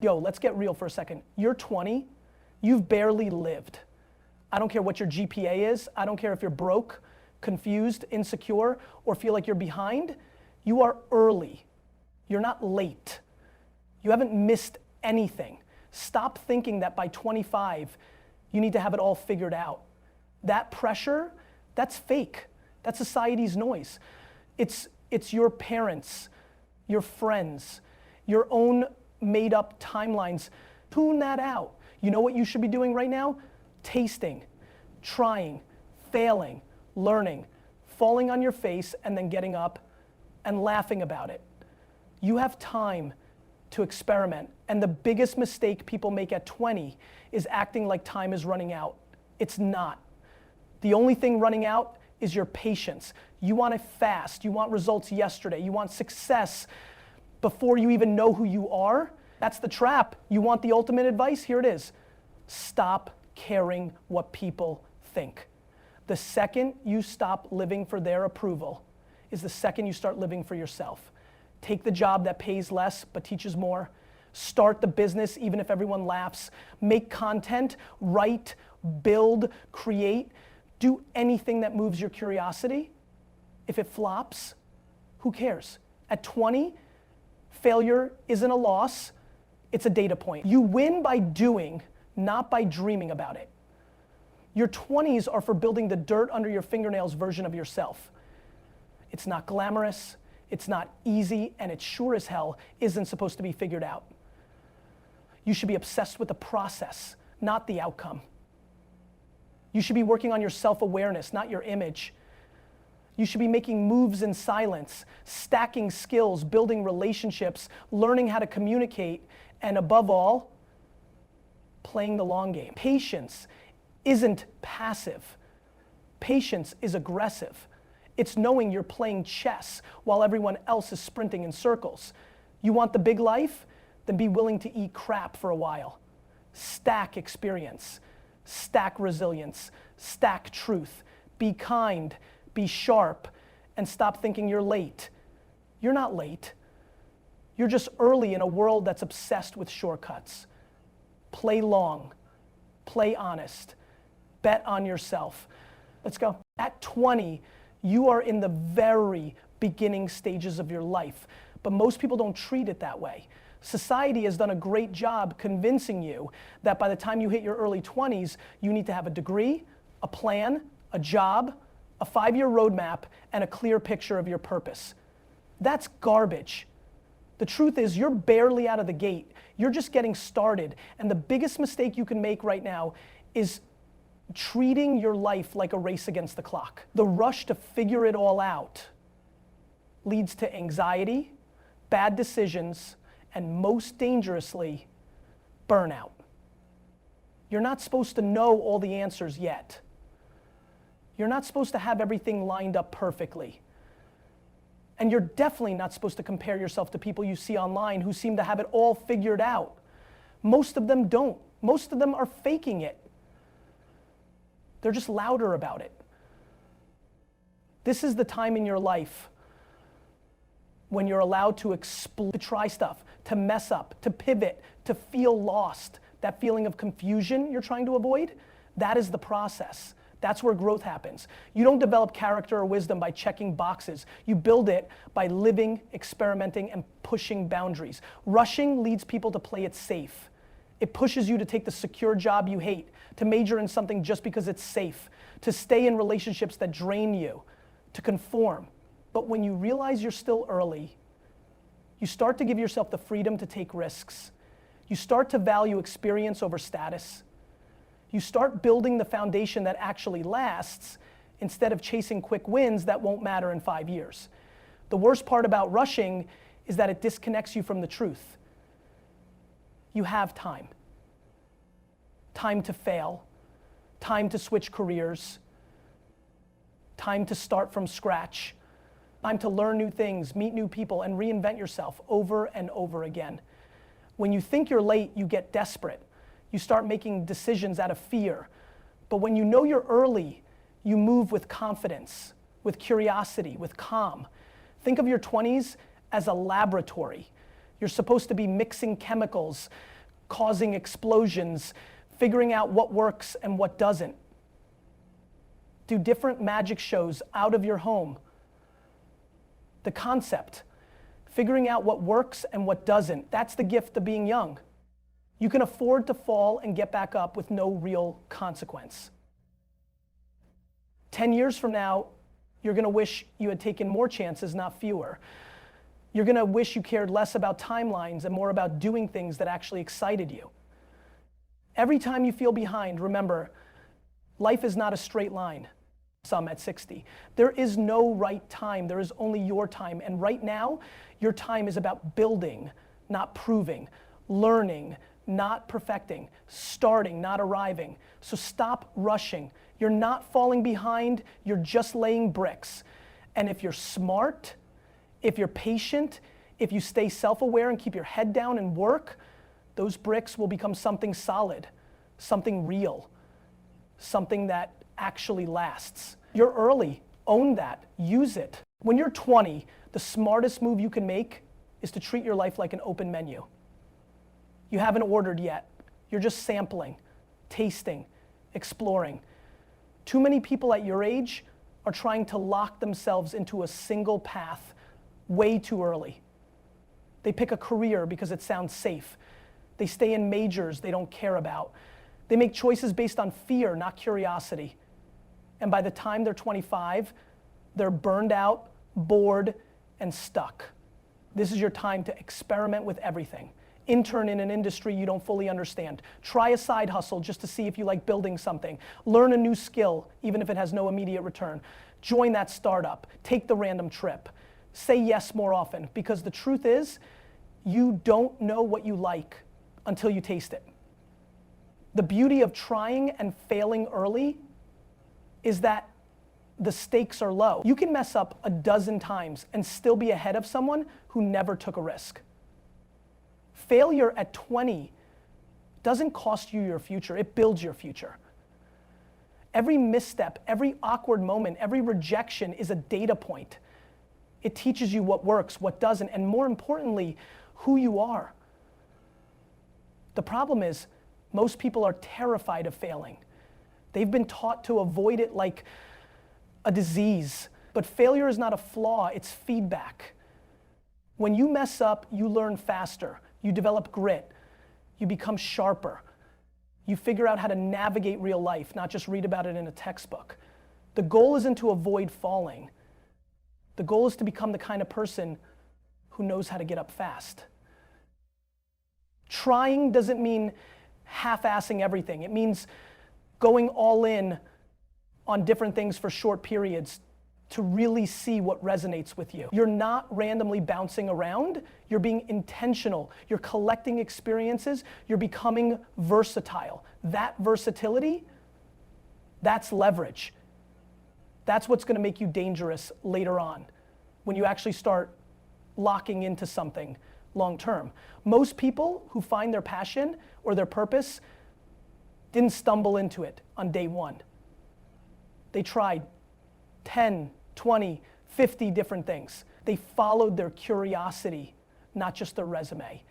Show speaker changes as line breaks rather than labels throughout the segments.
Yo, let's get real for a second. You're 20, you've barely lived. I don't care what your GPA is. I don't care if you're broke, confused, insecure, or feel like you're behind. You are early. You're not late. You haven't missed anything. Stop thinking that by 25, you need to have it all figured out. That pressure, that's fake. That's society's noise. It's your parents, your friends, your own made up timelines. Tune that out. You know what you should be doing right now? Tasting, trying, failing, learning, falling on your face and then getting up and laughing about it. You have time to experiment. And the biggest mistake people make at 20 is acting like time is running out. It's not. The only thing running out is your patience. You want it fast. You want results yesterday. You want success before you even know who you are. That's the trap. You want the ultimate advice? Here it is. Stop caring what people think. The second you stop living for their approval is the second you start living for yourself. Take the job that pays less but teaches more. Start the business even if everyone laughs. Make content, write, build, create. Do anything that moves your curiosity. If it flops, who cares? At 20, failure isn't a loss, it's a data point. You win by doing, not by dreaming about it. Your 20s are for building the dirt under your fingernails version of yourself. It's not glamorous, it's not easy, and it sure as hell isn't supposed to be figured out. You should be obsessed with the process, not the outcome. You should be working on your self-awareness, not your image. You should be making moves in silence, stacking skills, building relationships, learning how to communicate, and above all, playing the long game. Patience isn't passive. Patience is aggressive. It's knowing you're playing chess while everyone else is sprinting in circles. You want the big life? Then be willing to eat crap for a while. Stack experience, stack resilience, stack truth. Be kind, be sharp, and stop thinking you're late. You're not late. You're just early in a world that's obsessed with shortcuts. Play long, play honest, bet on yourself. Let's go. At 20, you are in the very beginning stages of your life, but most people don't treat it that way. Society has done a great job convincing you that by the time you hit your early 20s, you need to have a degree, a plan, a job, a 5-year roadmap, and a clear picture of your purpose. That's garbage. The truth is you're barely out of the gate. You're just getting started. And the biggest mistake you can make right now is treating your life like a race against the clock. The rush to figure it all out leads to anxiety, bad decisions, and most dangerously, burnout. You're not supposed to know all the answers yet. You're not supposed to have everything lined up perfectly. And you're definitely not supposed to compare yourself to people you see online who seem to have it all figured out. Most of them don't. Most of them are faking it. They're just louder about it. This is the time in your life when you're allowed to explore, to try stuff, to mess up, to pivot, to feel lost. That feeling of confusion you're trying to avoid, that is the process. That's where growth happens. You don't develop character or wisdom by checking boxes. You build it by living, experimenting, and pushing boundaries. Rushing leads people to play it safe. It pushes you to take the secure job you hate, to major in something just because it's safe, to stay in relationships that drain you, to conform. But when you realize you're still early, you start to give yourself the freedom to take risks. You start to value experience over status. You start building the foundation that actually lasts instead of chasing quick wins that won't matter in 5 years. The worst part about rushing is that it disconnects you from the truth. You have time. Time to fail, time to switch careers, time to start from scratch, time to learn new things, meet new people, and reinvent yourself over and over again. When you think you're late, you get desperate. You start making decisions out of fear. But when you know you're early, you move with confidence, with curiosity, with calm. Think of your 20s as a laboratory. You're supposed to be mixing chemicals, causing explosions, figuring out what works and what doesn't. Do different magic shows out of your home. The concept, figuring out what works and what doesn't, that's the gift of being young. You can afford to fall and get back up with no real consequence. 10 years from now, you're gonna wish you had taken more chances, not fewer. You're gonna wish you cared less about timelines and more about doing things that actually excited you. Every time you feel behind, remember, life is not a straight line. Some at 60. There is no right time, there is only your time. And right now, your time is about building, not proving, learning, not perfecting, starting, not arriving. So stop rushing. You're not falling behind, you're just laying bricks. And if you're smart, if you're patient, if you stay self-aware and keep your head down and work, those bricks will become something solid, something real, something that actually lasts. You're early, own that, use it. When you're 20, the smartest move you can make is to treat your life like an open menu. You haven't ordered yet. You're just sampling, tasting, exploring. Too many people at your age are trying to lock themselves into a single path way too early. They pick a career because it sounds safe. They stay in majors they don't care about. They make choices based on fear, not curiosity. And by the time they're 25, they're burned out, bored, and stuck. This is your time to experiment with everything. Intern in an industry you don't fully understand. Try a side hustle just to see if you like building something. Learn a new skill, even if it has no immediate return. Join that startup. Take the random trip. Say yes more often, because the truth is, you don't know what you like until you taste it. The beauty of trying and failing early is that the stakes are low. You can mess up a dozen times and still be ahead of someone who never took a risk. Failure at 20 doesn't cost you your future, it builds your future. Every misstep, every awkward moment, every rejection is a data point. It teaches you what works, what doesn't, and more importantly, who you are. The problem is, most people are terrified of failing. They've been taught to avoid it like a disease. But failure is not a flaw, it's feedback. When you mess up, you learn faster. You develop grit. You become sharper. You figure out how to navigate real life, not just read about it in a textbook. The goal isn't to avoid falling. The goal is to become the kind of person who knows how to get up fast. Trying doesn't mean half-assing everything. It means going all in on different things for short periods to really see what resonates with you. You're not randomly bouncing around, you're being intentional. You're collecting experiences, you're becoming versatile. That versatility, that's leverage. That's what's gonna make you dangerous later on, when you actually start locking into something long term. Most people who find their passion or their purpose didn't stumble into it on day one. They tried 10, 20, 50 different things. They followed their curiosity, not just their resume.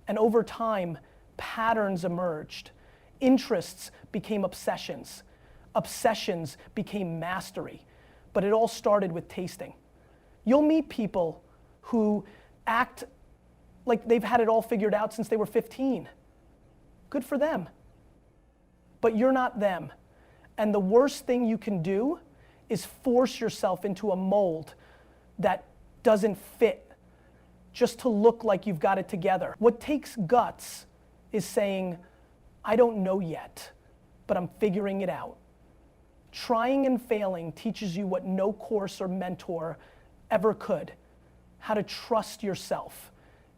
And over time, patterns emerged. Interests became obsessions. Obsessions became mastery. But it all started with tasting. You'll meet people who act like they've had it all figured out since they were 15. Good for them. But you're not them. And the worst thing you can do is force yourself into a mold that doesn't fit just to look like you've got it together. What takes guts is saying, I don't know yet, but I'm figuring it out. Trying and failing teaches you what no course or mentor ever could, how to trust yourself.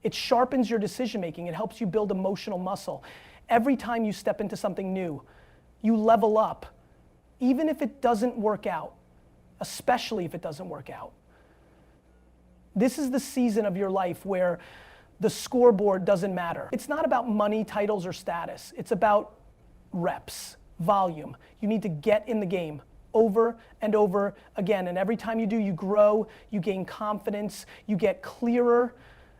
It sharpens your decision making. It helps you build emotional muscle. Every time you step into something new, you level up, even if it doesn't work out, especially if it doesn't work out. This is the season of your life where the scoreboard doesn't matter. It's not about money, titles, or status. It's about reps, volume. You need to get in the game over and over again. And every time you do, you grow, you gain confidence, you get clearer,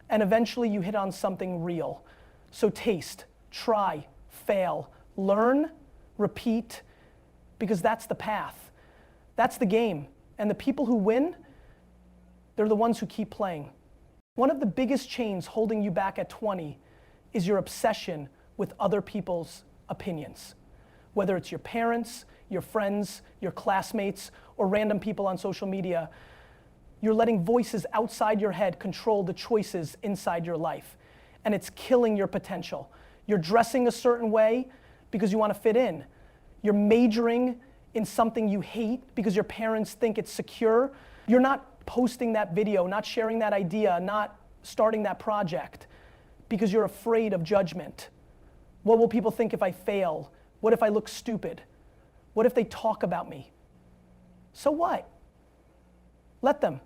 and eventually you hit on something real. So taste, try, fail, learn, repeat, because that's the path. That's the game. And the people who win, they're the ones who keep playing. One of the biggest chains holding you back at 20 is your obsession with other people's opinions. Whether it's your parents, your friends, your classmates, or random people on social media, you're letting voices outside your head control the choices inside your life. And it's killing your potential. You're dressing a certain way because you want to fit in. You're majoring in something you hate because your parents think it's secure. You're not posting that video, not sharing that idea, not starting that project because you're afraid of judgment. What will people think if I fail? What if I look stupid? What if they talk about me? So what? Let them.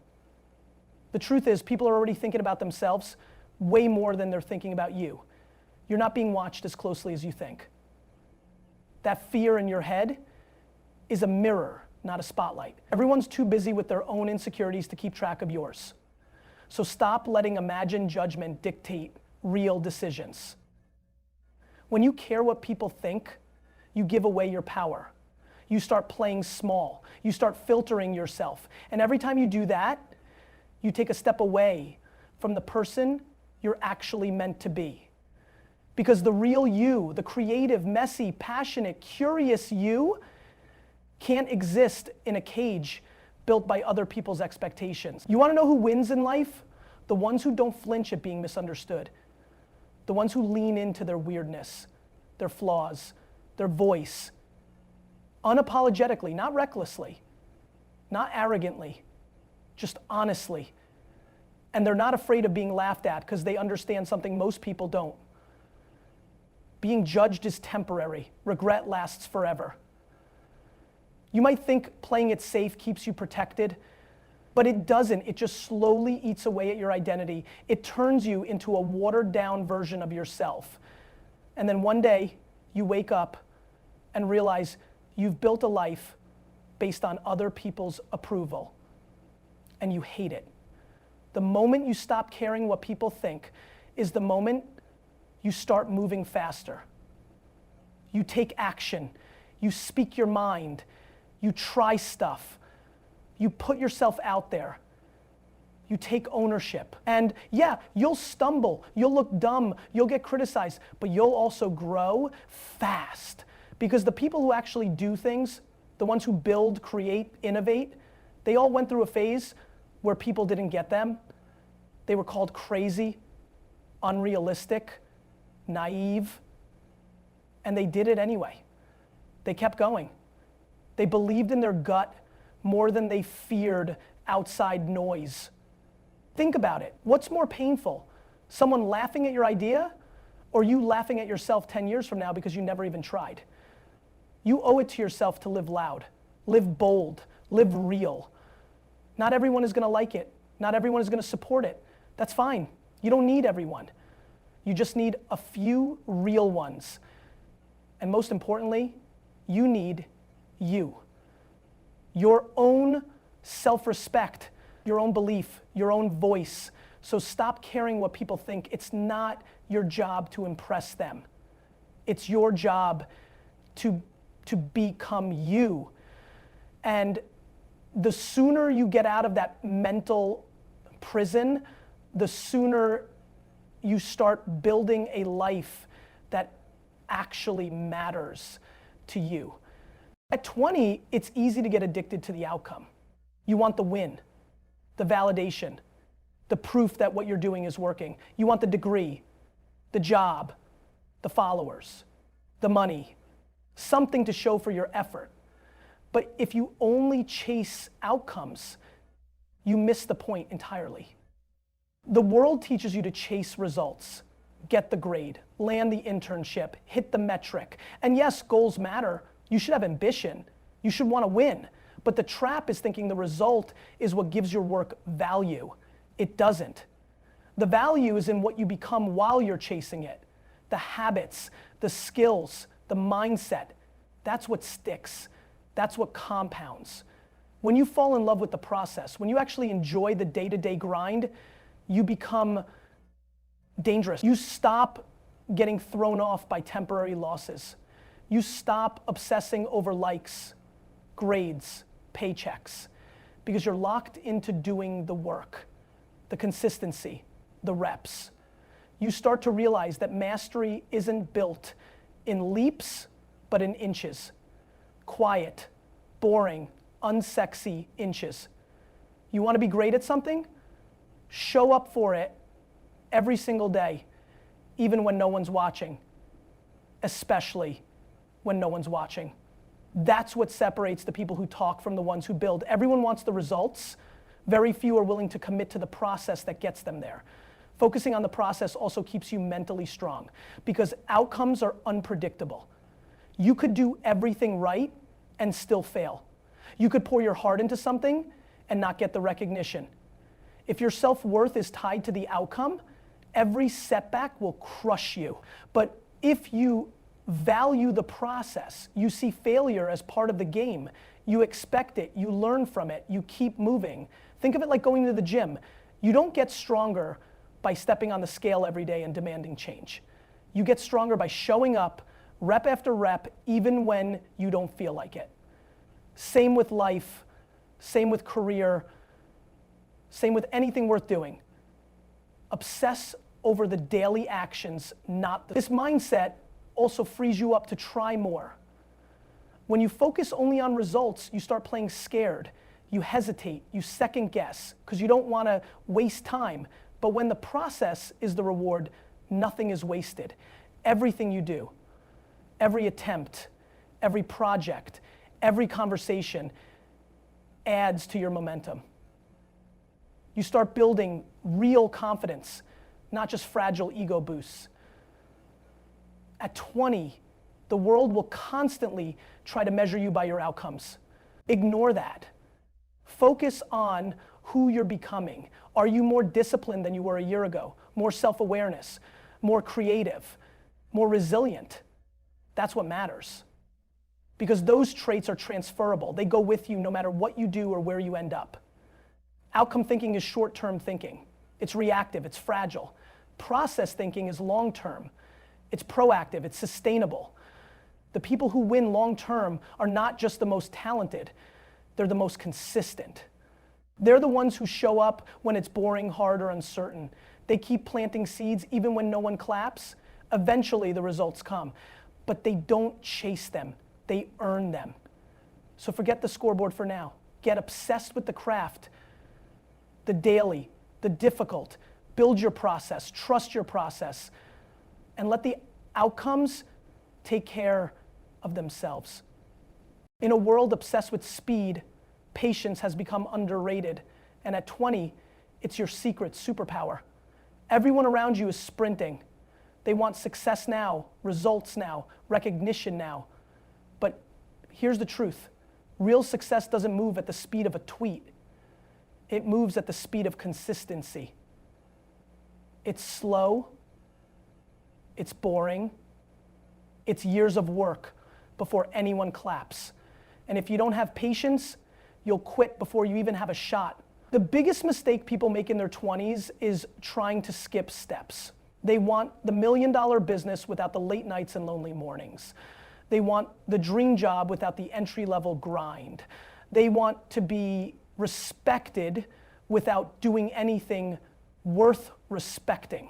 The truth is, people are already thinking about themselves way more than they're thinking about you. You're not being watched as closely as you think. That fear in your head is a mirror, not a spotlight. Everyone's too busy with their own insecurities to keep track of yours. So stop letting imagined judgment dictate real decisions. When you care what people think, you give away your power. You start playing small. You start filtering yourself. And every time you do that, you take a step away from the person you're actually meant to be. Because the real you, the creative, messy, passionate, curious you, can't exist in a cage built by other people's expectations. You want to know who wins in life? The ones who don't flinch at being misunderstood. The ones who lean into their weirdness, their flaws, their voice, unapologetically, not recklessly, not arrogantly, just honestly. And they're not afraid of being laughed at because they understand something most people don't. Being judged is temporary. Regret lasts forever. You might think playing it safe keeps you protected, but it doesn't. It just slowly eats away at your identity. It turns you into a watered down version of yourself. And then one day, you wake up and realize you've built a life based on other people's approval, and you hate it. The moment you stop caring what people think is the moment you start moving faster. You take action. You speak your mind. You try stuff. You put yourself out there. You take ownership. And yeah, you'll stumble. You'll look dumb. You'll get criticized. But you'll also grow fast. Because the people who actually do things, the ones who build, create, innovate, they all went through a phase where people didn't get them. They were called crazy, unrealistic, naive, and they did it anyway. They kept going. They believed in their gut more than they feared outside noise. Think about it. What's more painful? Someone laughing at your idea or you laughing at yourself 10 years from now because you never even tried? You owe it to yourself to live loud, live bold, live real. Not everyone is gonna like it. Not everyone is gonna support it. That's fine. You don't need everyone. You just need a few real ones. And most importantly, you need you. Your own self-respect, your own belief, your own voice. So stop caring what people think. It's not your job to impress them. It's your job to become you. And the sooner you get out of that mental prison, the sooner you start building a life that actually matters to you. At 20, it's easy to get addicted to the outcome. You want the win, the validation, the proof that what you're doing is working. You want the degree, the job, the followers, the money, something to show for your effort. But if you only chase outcomes, you miss the point entirely. The world teaches you to chase results, get the grade, land the internship, hit the metric. And yes, goals matter. You should have ambition. You should want to win. But the trap is thinking the result is what gives your work value. It doesn't. The value is in what you become while you're chasing it. The habits, the skills, the mindset. That's what sticks. That's what compounds. When you fall in love with the process, when you actually enjoy the day-to-day grind, you become dangerous. You stop getting thrown off by temporary losses. You stop obsessing over likes, grades, paychecks, because you're locked into doing the work, the consistency, the reps. You start to realize that mastery isn't built in leaps, but in inches. Quiet, boring, unsexy inches. You want to be great at something? Show up for it every single day, even when no one's watching, especially when no one's watching. That's what separates the people who talk from the ones who build. Everyone wants the results. Very few are willing to commit to the process that gets them there. Focusing on the process also keeps you mentally strong because outcomes are unpredictable. You could do everything right and still fail. You could pour your heart into something and not get the recognition. If your self-worth is tied to the outcome, every setback will crush you. But if you value the process, you see failure as part of the game, you expect it, you learn from it, you keep moving. Think of it like going to the gym. You don't get stronger by stepping on the scale every day and demanding change. You get stronger by showing up, rep after rep, even when you don't feel like it. Same with life, same with career, same with anything worth doing. Obsess over the daily actions, not the... This mindset also frees you up to try more. When you focus only on results, you start playing scared. You hesitate, you second guess, because you don't want to waste time. But when the process is the reward, nothing is wasted. Everything you do, every attempt, every project, every conversation adds to your momentum. You start building real confidence, not just fragile ego boosts. At 20, the world will constantly try to measure you by your outcomes. Ignore that. Focus on who you're becoming. Are you more disciplined than you were a year ago? More self-awareness, more creative, more resilient? That's what matters. Because those traits are transferable. They go with you no matter what you do or where you end up. Outcome thinking is short-term thinking. It's reactive, it's fragile. Process thinking is long-term. It's proactive, it's sustainable. The people who win long-term are not just the most talented, they're the most consistent. They're the ones who show up when it's boring, hard, or uncertain. They keep planting seeds even when no one claps. Eventually the results come, but they don't chase them, they earn them. So forget the scoreboard for now. Get obsessed with the craft, the daily, the difficult. Build your process, trust your process, and let the outcomes take care of themselves. In a world obsessed with speed, patience has become underrated, and at 20, it's your secret superpower. Everyone around you is sprinting. They want success now, results now, recognition now. But here's the truth. Real success doesn't move at the speed of a tweet. It moves at the speed of consistency. It's slow, it's boring, it's years of work before anyone claps. And if you don't have patience, you'll quit before you even have a shot. The biggest mistake people make in their 20s is trying to skip steps. They want the $1 million business without the late nights and lonely mornings. They want the dream job without the entry-level grind. They want to be respected without doing anything worth respecting.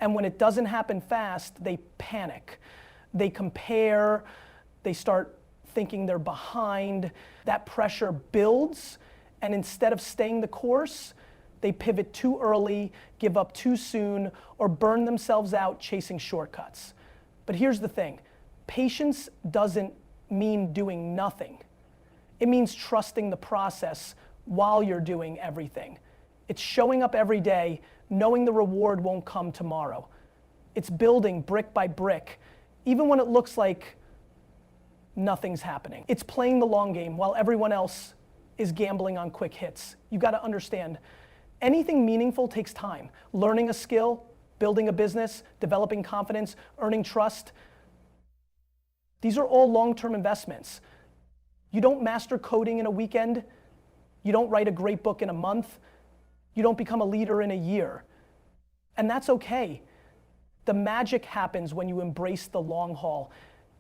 And when it doesn't happen fast, they panic. They compare, they start thinking they're behind. That pressure builds, and instead of staying the course, they pivot too early, give up too soon, or burn themselves out chasing shortcuts. But here's the thing, patience doesn't mean doing nothing. It means trusting the process while you're doing everything. It's showing up every day, knowing the reward won't come tomorrow. It's building brick by brick, even when it looks like nothing's happening. It's playing the long game while everyone else is gambling on quick hits. You gotta understand, anything meaningful takes time. Learning a skill, building a business, developing confidence, earning trust. These are all long-term investments. You don't master coding in a weekend. You don't write a great book in a month. You don't become a leader in a year. And that's okay. The magic happens when you embrace the long haul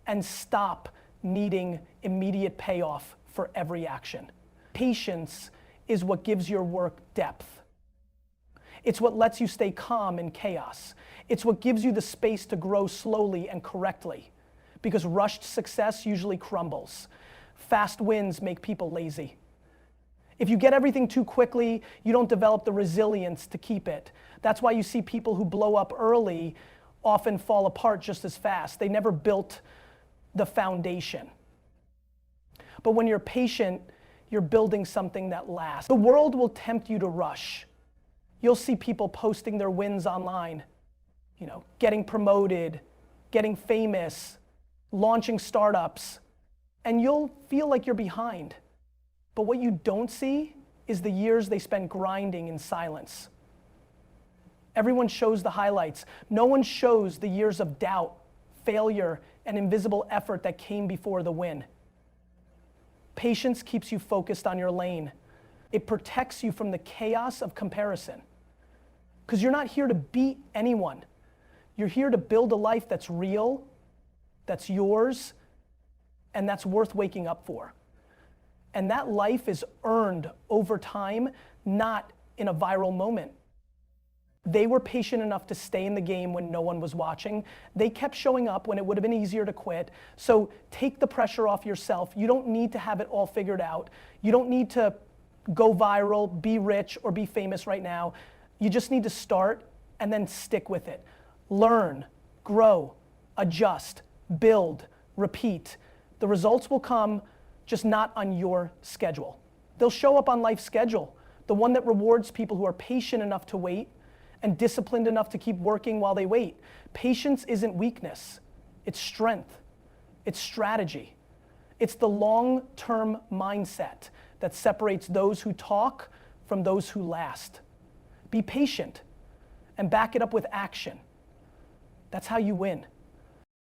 and stop needing immediate payoff for every action. Patience is what gives your work depth. It's what lets you stay calm in chaos. It's what gives you the space to grow slowly and correctly, because rushed success usually crumbles. Fast wins make people lazy. If you get everything too quickly, you don't develop the resilience to keep it. That's why you see people who blow up early often fall apart just as fast. They never built the foundation. But when you're patient, you're building something that lasts. The world will tempt you to rush. You'll see people posting their wins online, getting promoted, getting famous, launching startups, and you'll feel like you're behind. But what you don't see is the years they spent grinding in silence. Everyone shows the highlights. No one shows the years of doubt, failure, and invisible effort that came before the win. Patience keeps you focused on your lane. It protects you from the chaos of comparison. Because you're not here to beat anyone. You're here to build a life that's real, that's yours, and that's worth waking up for. And that life is earned over time, not in a viral moment. They were patient enough to stay in the game when no one was watching. They kept showing up when it would have been easier to quit. So take the pressure off yourself. You don't need to have it all figured out. You don't need to go viral, be rich, or be famous right now. You just need to start and then stick with it. Learn, grow, adjust, build, repeat. The results will come, just not on your schedule. They'll show up on life's schedule, the one that rewards people who are patient enough to wait and disciplined enough to keep working while they wait. Patience isn't weakness, it's strength, it's strategy. It's the long-term mindset that separates those who talk from those who last. Be patient and back it up with action. That's how you win.